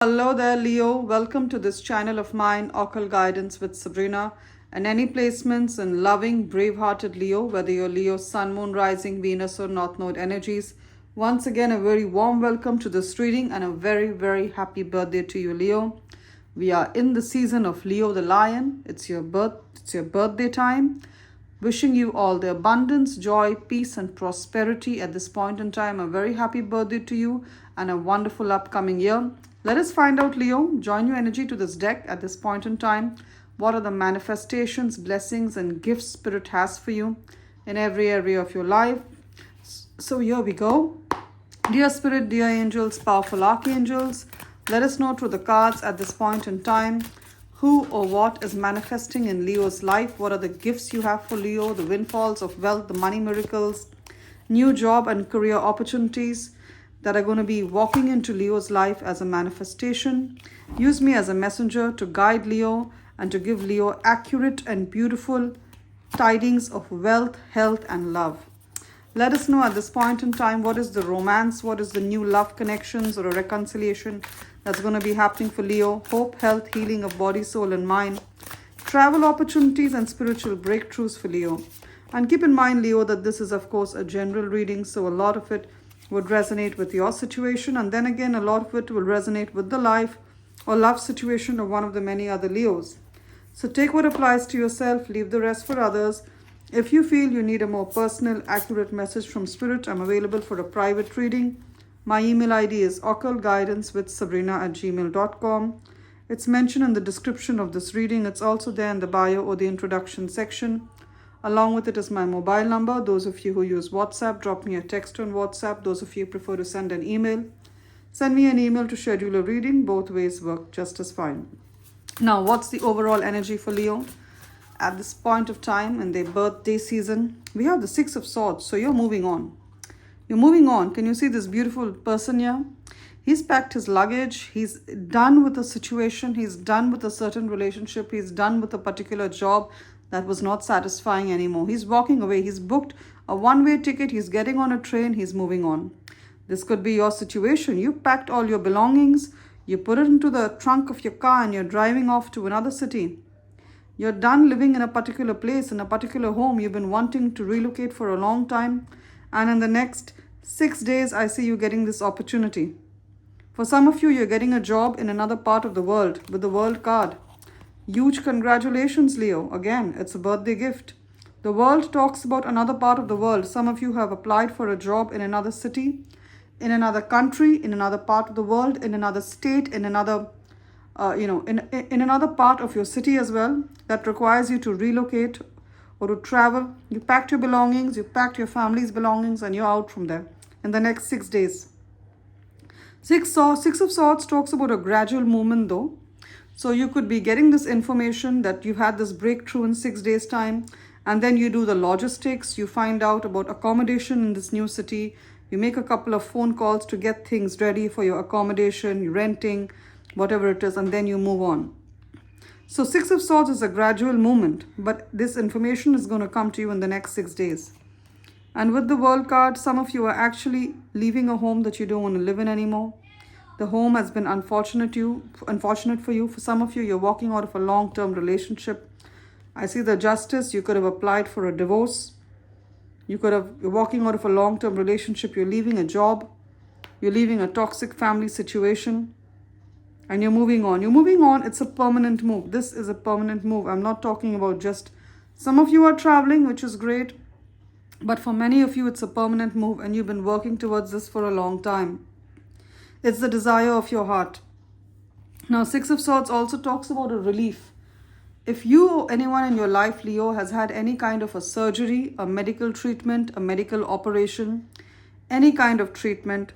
Hello there, Leo. Welcome to this channel of mine, Occult Guidance with Sabrina. And any placements in loving, brave-hearted Leo, whether you're Leo, Sun, Moon, Rising, Venus, or North Node energies. Once again, a very warm welcome to this reading and a very, very happy birthday to you, Leo. We are in the season of Leo the Lion. It's your birthday time. Wishing you all the abundance, joy, peace, and prosperity at this point in time. A very happy birthday to you and a wonderful upcoming year. Let us find out, Leo. Join your energy to this deck at this point in time. What are the manifestations, blessings, and gifts Spirit has for you in every area of your life? So here we go. Dear Spirit, dear angels, powerful archangels, let us know through the cards at this point in time who or what is manifesting in Leo's life. What are the gifts you have for Leo? The windfalls of wealth, the money miracles, new job and career opportunities that are going to be walking into Leo's life as a manifestation. Use me as a messenger to guide Leo and to give Leo accurate and beautiful tidings of wealth, health, and love. Let us know at this point in time what is the romance, what is the new love connections or a reconciliation that's going to be happening for Leo. Hope, health, healing of body, soul, and mind. Travel opportunities and spiritual breakthroughs for Leo. And keep in mind, Leo, that this is, of course, a general reading, so a lot of it would resonate with your situation, and then again a lot of it will resonate with the life or love situation of one of the many other Leos. So take what applies to yourself, leave the rest for others. If you feel you need a more personal, accurate message from Spirit, I'm available for a private reading. My email ID is occultguidancewithsabrina@gmail.com. It's mentioned in the description of this reading. It's also there in the bio or the introduction section. Along with it is my mobile number. Those of you who use WhatsApp, drop me a text on WhatsApp. Those of you who prefer to send an email, send me an email to schedule a reading. Both ways work just as fine. Now, what's the overall energy for Leo at this point of time in their birthday season? We have the Six of Swords, so you're moving on. You're moving on. Can you see this beautiful person here? He's packed his luggage. He's done with a situation. He's done with a certain relationship. He's done with a particular job that was not satisfying anymore. He's walking away. He's booked a one-way ticket. He's getting on a train. He's moving on. This could be your situation. You packed all your belongings. You put it into the trunk of your car and you're driving off to another city. You're done living in a particular place, in a particular home. You've been wanting to relocate for a long time. And in the next 6 days, I see you getting this opportunity. For some of you, you're getting a job in another part of the world with the World card. Huge congratulations, Leo. Again, it's a birthday gift. The world talks about another part of the world. Some of you have applied for a job in another city, in another country, in another part of the world, in another state, in another, in another part of your city as well that requires you to relocate or to travel. You packed your belongings, you packed your family's belongings, and you're out from there in the next 6 days. Six of Swords talks about a gradual movement though. So you could be getting this information that you've had this breakthrough in 6 days time, and then you do the logistics, you find out about accommodation in this new city, you make a couple of phone calls to get things ready for your accommodation, renting, whatever it is, and then you move on. So Six of Swords is a gradual movement, but this information is going to come to you in the next 6 days. And with the World card, some of you are actually leaving a home that you don't want to live in anymore. The home has been unfortunate for you. For some of you, you're walking out of a long-term relationship. I see the Justice. You could have applied for a divorce. You're walking out of a long-term relationship. You're leaving a job. You're leaving a toxic family situation. And you're moving on. You're moving on. It's a permanent move. This is a permanent move. I'm not talking about just... Some of you are traveling, which is great. But for many of you, it's a permanent move. And you've been working towards this for a long time. It's the desire of your heart. Now, Six of Swords also talks about a relief. If you or anyone in your life, Leo, has had any kind of a surgery, a medical treatment, a medical operation, any kind of treatment,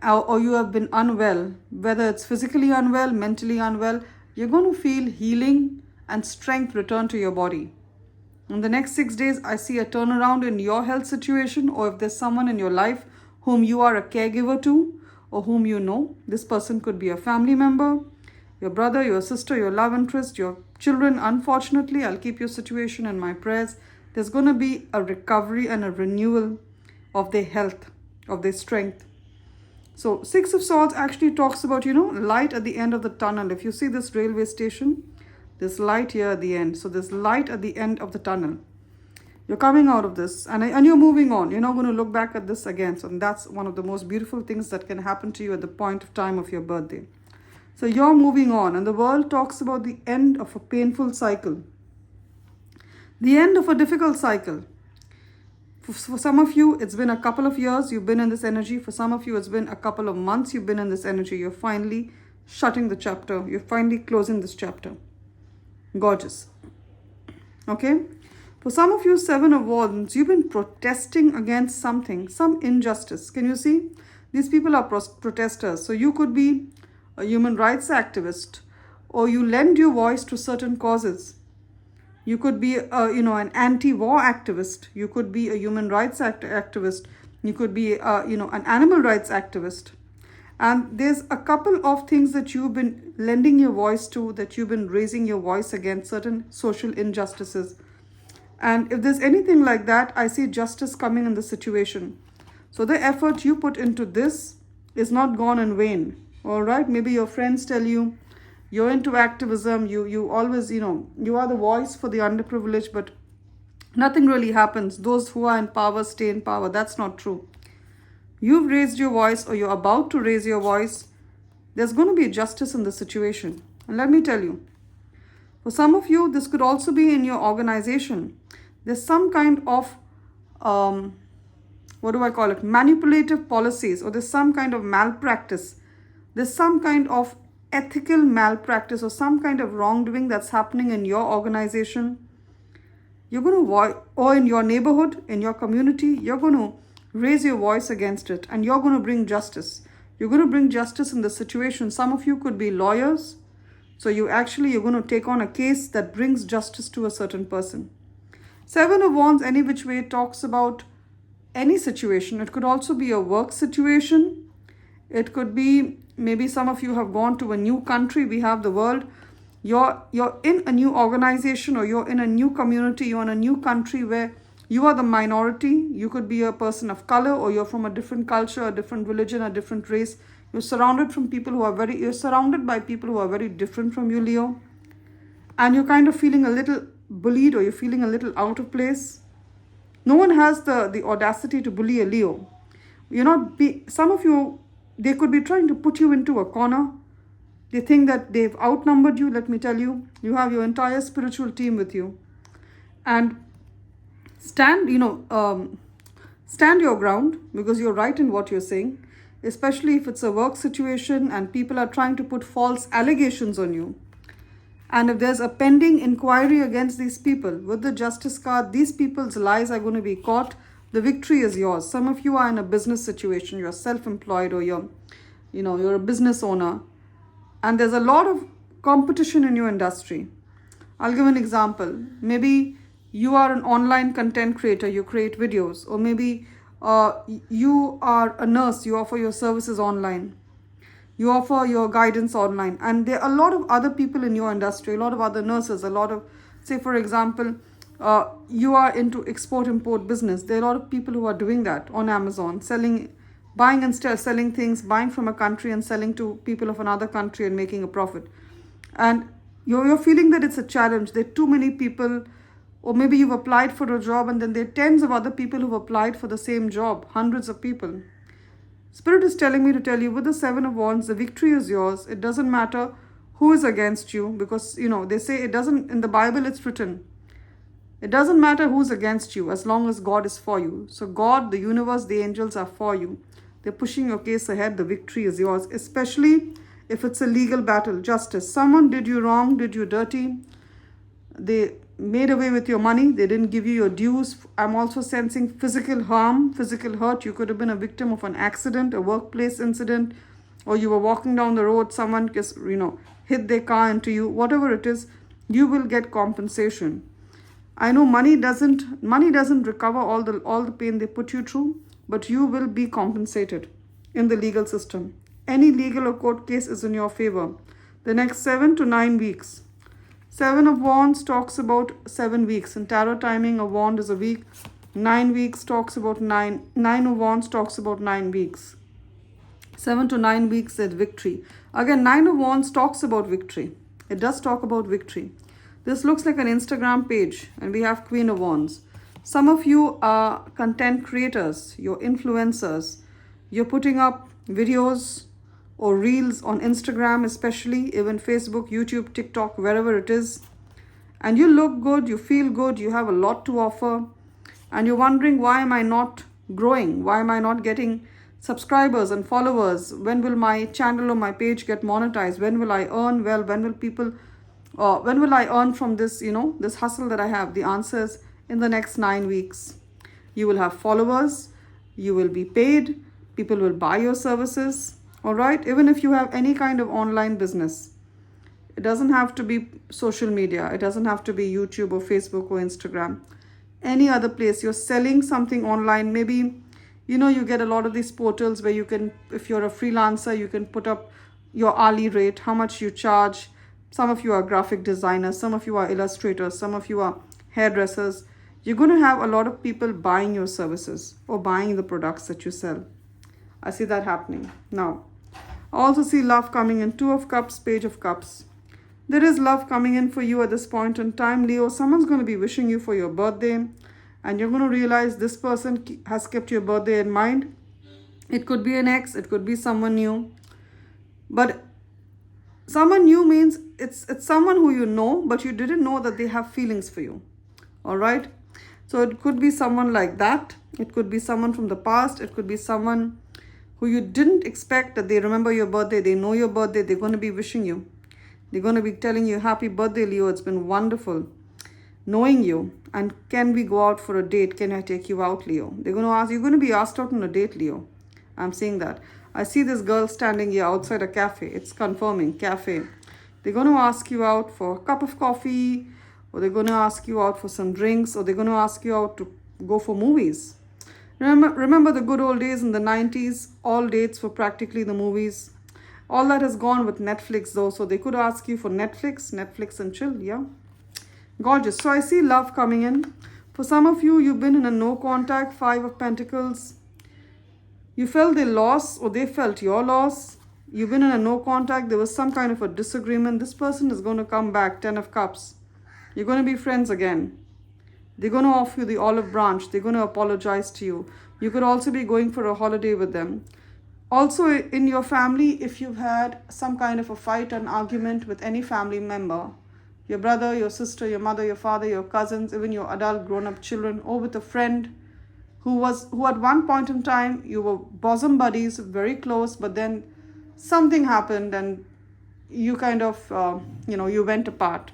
or you have been unwell, whether it's physically unwell, mentally unwell, you're going to feel healing and strength return to your body. In the next 6 days, I see a turnaround in your health situation, or if there's someone in your life whom you are a caregiver to, or whom you know. This person could be a family member, your brother, your sister, your love interest, your children. Unfortunately, I'll keep your situation in my prayers. There's going to be a recovery and a renewal of their health, of their strength. So Six of Swords actually talks about, light at the end of the tunnel. If you see this railway station, there's light here at the end. So there's light at the end of the tunnel. You're coming out of this and you're moving on. You're not going to look back at this again. So that's one of the most beautiful things that can happen to you at the point of time of your birthday. So you're moving on, and the world talks about the end of a painful cycle, the end of a difficult cycle. For some of you, it's been a couple of years you've been in this energy. For some of you, it's been a couple of months you've been in this energy. You're finally shutting the chapter. You're finally closing this chapter. Gorgeous. Okay? For some of you, Seven of Wands, you've been protesting against something, some injustice. Can you see? These people are protesters. So you could be a human rights activist, or you lend your voice to certain causes. You could be, an anti-war activist. You could be a human rights activist. You could be, an animal rights activist. And there's a couple of things that you've been lending your voice to, that you've been raising your voice against certain social injustices. And if there's anything like that, I see justice coming in the situation. So the effort you put into this is not gone in vain. All right, maybe your friends tell you you're into activism, you always, you are the voice for the underprivileged, but nothing really happens. Those who are in power stay in power. That's not true. You've raised your voice, or you're about to raise your voice. There's going to be justice in the situation. And let me tell you, for some of you, this could also be in your organization. There's some kind of, manipulative policies, or there's some kind of malpractice. There's some kind of ethical malpractice or some kind of wrongdoing that's happening in your organization. You're going to, or in your neighborhood, in your community, you're going to raise your voice against it, and you're going to bring justice. You're going to bring justice in the situation. Some of you could be lawyers. So you're going to take on a case that brings justice to a certain person. Seven of Wands, any which way, talks about any situation. It could also be a work situation. It could be, maybe some of you have gone to a new country. We have the world. You're in a new organization, or you're in a new community. You're in a new country where you are the minority. You could be a person of color, or you're from a different culture, a different religion, a different race. You're surrounded by people who are very different from you, Leo. And you're kind of feeling a little bullied, or you're feeling a little out of place. No one has the audacity to bully a Leo. Some of you, they could be trying to put you into a corner. They think that they've outnumbered you. Let me tell you, you have your entire spiritual team with you. And stand your ground, because you're right in what you're saying. Especially if it's a work situation and people are trying to put false allegations on you. And if there's a pending inquiry against these people, with the Justice card, these people's lies are going to be caught. The victory is yours. Some of you are in a business situation. You're self-employed, or you're a business owner. And there's a lot of competition in your industry. I'll give an example. Maybe you are an online content creator. You create videos. Or maybe you are a nurse, you offer your services online, you offer your guidance online, and there are a lot of other people in your industry, a lot of other nurses, a lot of, say for example, you are into export-import business. There are a lot of people who are doing that on Amazon, buying and selling things, buying from a country and selling to people of another country and making a profit. And you're feeling that it's a challenge. There are too many people. Or maybe you've applied for a job, and then there are tens of other people who've applied for the same job, hundreds of people. Spirit is telling me to tell you, with the Seven of Wands, the victory is yours. It doesn't matter who is against you, because, they say it doesn't, in the Bible it's written, it doesn't matter who's against you as long as God is for you. So God, the universe, the angels are for you. They're pushing your case ahead. The victory is yours, especially if it's a legal battle, justice. Someone did you wrong, did you dirty. They made away with your money. They didn't give you your dues. I'm also sensing physical harm, physical hurt. You could have been a victim of an accident, a workplace incident, or you were walking down the road, someone just, hit their car into you. Whatever it is, you will get compensation. I know money doesn't recover all the pain they put you through, but you will be compensated in the legal system. Any legal or court case is in your favor. The next 7 to 9 weeks. Seven of Wands talks about 7 weeks. In tarot timing, a wand is a week. 9 weeks talks about 9. 9 of Wands talks about 9 weeks. 7 to 9 weeks at victory. Again, Nine of Wands talks about victory. It does talk about victory. This looks like an Instagram page, and we have Queen of Wands. Some of you are content creators, you're influencers. You're putting up videos or reels on Instagram, especially, even Facebook, YouTube, TikTok, wherever it is. And you look good, you feel good, you have a lot to offer. And you're wondering, why am I not growing? Why am I not getting subscribers and followers? When will my channel or my page get monetized? When will I earn? Well, when will I earn from this, this hustle that I have? The answer is in the next 9 weeks. You will have followers, you will be paid, people will buy your services, all right? Even if you have any kind of online business, it doesn't have to be social media, it doesn't have to be YouTube or Facebook or Instagram, any other place. You're selling something online, maybe, you get a lot of these portals where you can, if you're a freelancer, you can put up your hourly rate, how much you charge. Some of you are graphic designers, some of you are illustrators, some of you are hairdressers. You're going to have a lot of people buying your services or buying the products that you sell. I see that happening. Now, I also see love coming in. 2 of Cups, Page of Cups. There is love coming in for you at this point in time, Leo. Someone's going to be wishing you for your birthday, and you're going to realize this person has kept your birthday in mind. It could be an ex, it could be someone new. But someone new means it's someone who you know, but you didn't know that they have feelings for you. All right? So it could be someone like that. It could be someone from the past. It could be someone who you didn't expect that they remember your birthday. They know your birthday. They're going to be wishing you. They're going to be telling you, happy birthday, Leo. It's been wonderful knowing you. And can we go out for a date? Can I take you out, Leo? They're going to ask, you're going to be asked out on a date, Leo. I'm seeing that. I see this girl standing here outside a cafe. It's confirming, cafe. They're going to ask you out for a cup of coffee, or they're going to ask you out for some drinks, or they're going to ask you out to go for movies. Remember the good old days in the 90s? All dates were practically the movies. All that has gone with Netflix though, so they could ask you for Netflix and chill, yeah? Gorgeous. So I see love coming in. For some of you, you've been in a no contact, 5 of Pentacles. You felt their loss or they felt your loss. You've been in a no contact. There was some kind of a disagreement. This person is going to come back, 10 of Cups. You're going to be friends again. They're going to offer you the olive branch. They're going to apologize to you. You could also be going for a holiday with them. Also, in your family, if you've had some kind of a fight, an argument with any family member, your brother, your sister, your mother, your father, your cousins, even your adult grown-up children, or with a friend who at one point in time, you were bosom buddies, very close, but then something happened and you kind of, you went apart.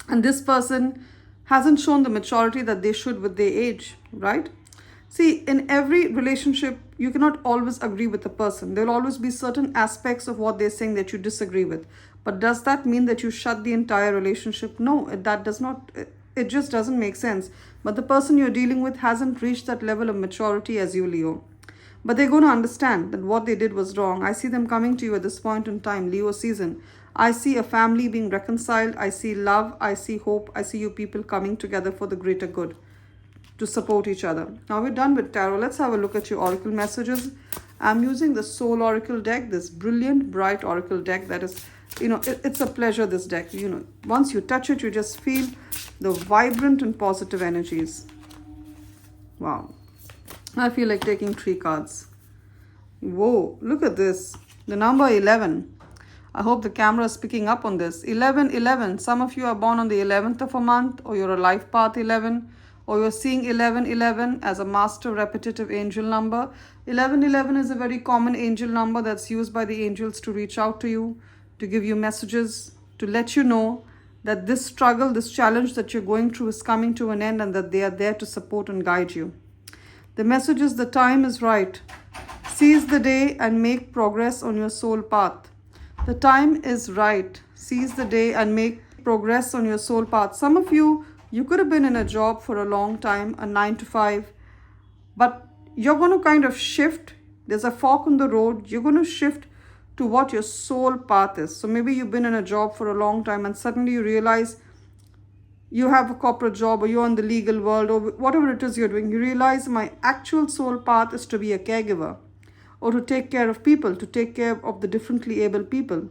And this person hasn't shown the maturity that they should with their age, right? See, in every relationship, you cannot always agree with the person. There will always be certain aspects of what they're saying that you disagree with. But does that mean that you shut the entire relationship? No, that does not. It just doesn't make sense. But the person you're dealing with hasn't reached that level of maturity as you, Leo. But they're going to understand that what they did was wrong. I see them coming to you at this point in time, Leo season. I see a family being reconciled. I see love. I see hope. I see you people coming together for the greater good, to support each other. Now we're done with tarot. Let's have a look at your oracle messages. I'm using the Soul Oracle deck, this brilliant, bright oracle deck that is, it's a pleasure, this deck. Once you touch it, you just feel the vibrant and positive energies. Wow. I feel like taking 3 cards. Whoa, look at this. The number 11. I hope the camera is picking up on this. 11. Some of you are born on the 11th of a month, or you're a life path 11. Or you're seeing 11 as a master repetitive angel number. 11 is a very common angel number that's used by the angels to reach out to you, to give you messages, to let you know that this struggle, this challenge that you're going through is coming to an end, and that they are there to support and guide you. The message is the time is right. Seize the day and make progress on your soul path. The time is right. Seize the day and make progress on your soul path. Some of you could have been in a job for a long time, a 9 to 5, but you're going to kind of shift. There's a fork in the road. You're going to shift to what your soul path is. So maybe you've been in a job for a long time and suddenly you realize you have a corporate job, or you're in the legal world, or whatever it is you're doing. You realize my actual soul path is to be a caregiver, or to take care of people, to take care of the differently able people.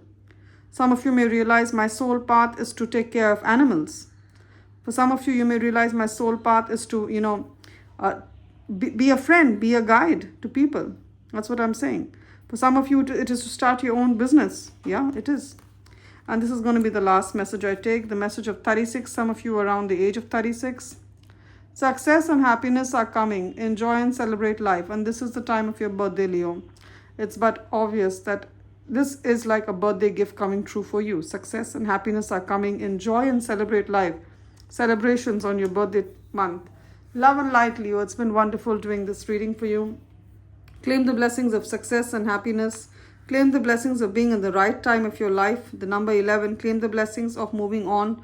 Some of you may realize my soul path is to take care of animals. For some of you, you may realize my soul path is to, be a friend, be a guide to people. That's what I'm saying. For some of you, it is to start your own business. Yeah, it is. And this is going to be the last message I take, the message of 36. Some of you around the age of 36. Success and happiness are coming. Enjoy and celebrate life. And this is the time of your birthday, Leo. It's but obvious that this is like a birthday gift coming true for you. Success and happiness are coming. Enjoy and celebrate life. Celebrations on your birthday month. Love and light, Leo. It's been wonderful doing this reading for you. Claim the blessings of success and happiness. Claim the blessings of being in the right time of your life. The number 11. Claim the blessings of moving on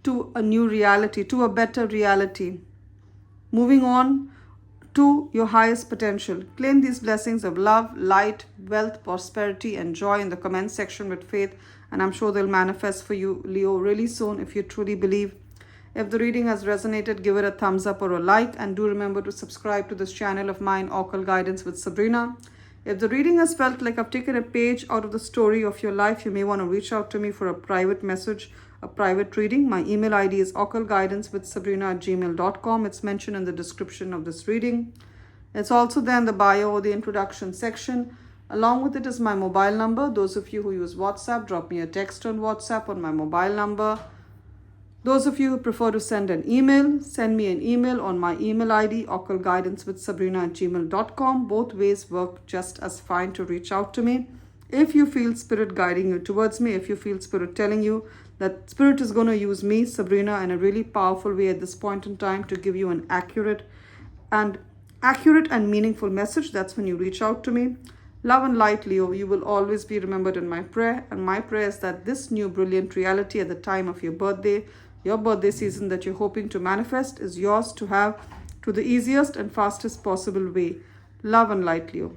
to a new reality, to a better reality. Moving on to your highest potential. Claim these blessings of love, light, wealth, prosperity, and joy in the comment section with faith. And I'm sure they'll manifest for you, Leo, really soon if you truly believe. If the reading has resonated, give it a thumbs up or a like. And do remember to subscribe to this channel of mine, Occult Guidance with Sabrina. If the reading has felt like I've taken a page out of the story of your life, you may want to reach out to me for a private message, a private reading. My email ID is occultguidancewithsabrina@gmail.com. It's mentioned in the description of this reading. It's also there in the bio or the introduction section. Along with it is my mobile number. Those of you who use WhatsApp, drop me a text on WhatsApp on my mobile number. Those of you who prefer to send an email, send me an email on my email ID, occultguidancewithsabrina@gmail.com. Both ways work just as fine to reach out to me. If you feel Spirit guiding you towards me, if you feel Spirit telling you that Spirit is going to use me, Sabrina, in a really powerful way at this point in time to give you an accurate and meaningful message, that's when you reach out to me. Love and light, Leo, you will always be remembered in my prayer. And my prayer is that this new brilliant reality at the time of your birthday season that you're hoping to manifest is yours to have to the easiest and fastest possible way. Love and light, Leo.